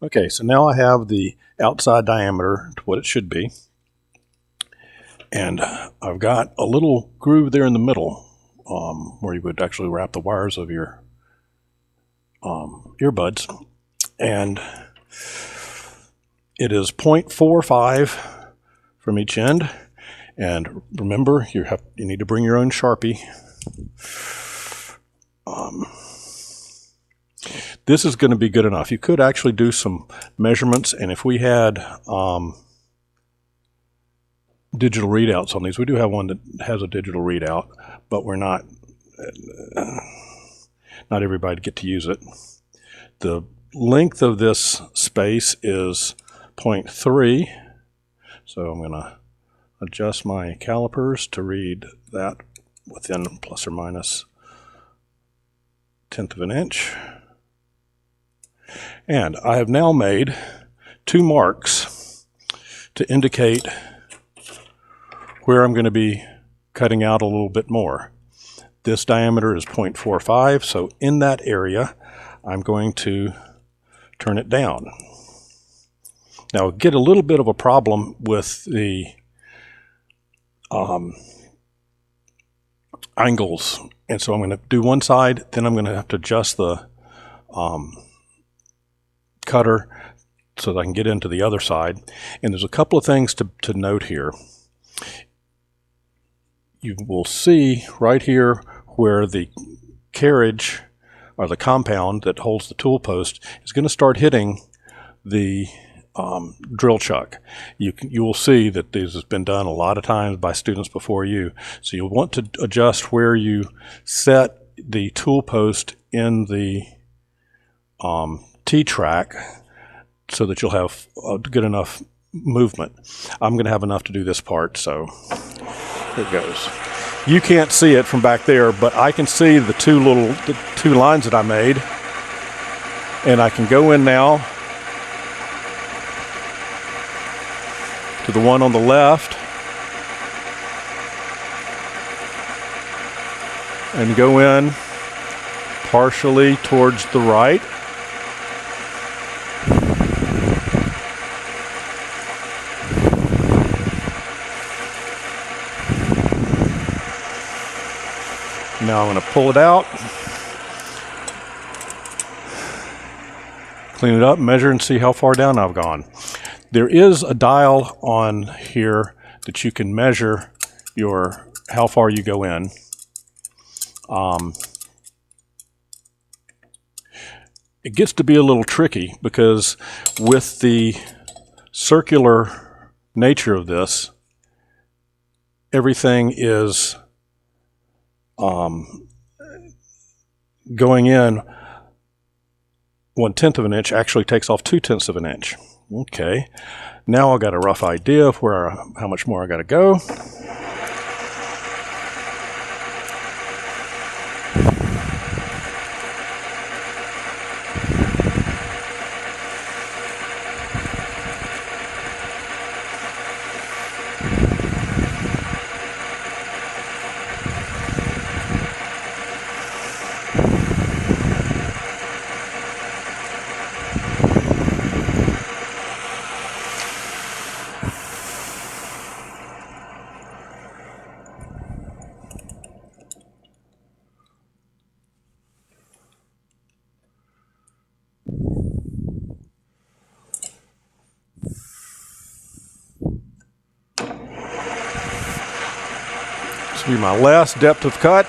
Okay, so now I have the outside diameter to what it should be. And I've got a little groove there in the middle where you would actually wrap the wires of your earbuds. And it is 0.45 from each end. And remember, you need to bring your own Sharpie. This is going to be good enough. You could actually do some measurements, and if we had digital readouts on these, we do have one that has a digital readout, but we're not everybody get to use it. The length of this space is 0.3, so I'm going to adjust my calipers to read that within plus or minus 1/10 of an inch. And I have now made 2 marks to indicate where I'm going to be cutting out a little bit more. This diameter is 0.45, so in that area I'm going to turn it down. Now I get a little bit of a problem with the angles, and so I'm going to do one side, then I'm going to have to adjust the cutter so that I can get into the other side. And there's a couple of things to note here. You will see right here where the carriage or the compound that holds the tool post is going to start hitting the drill chuck. You will see that this has been done a lot of times by students before you. So you'll want to adjust where you set the tool post in the T-track so that you'll have a good enough movement. I'm going to have enough to do this part, so here it goes. You can't see it from back there, but I can see the two lines that I made, and I can go in now to the one on the left and go in partially towards the right. Now I'm going to pull it out, clean it up, measure, and see how far down I've gone. There is a dial on here that you can measure how far you go in. It gets to be a little tricky because with the circular nature of this, everything is going in 1/10 of an inch actually takes off 2/10 of an inch. Okay, now I've got a rough idea of how much more I got to go. This will be my last depth of cut.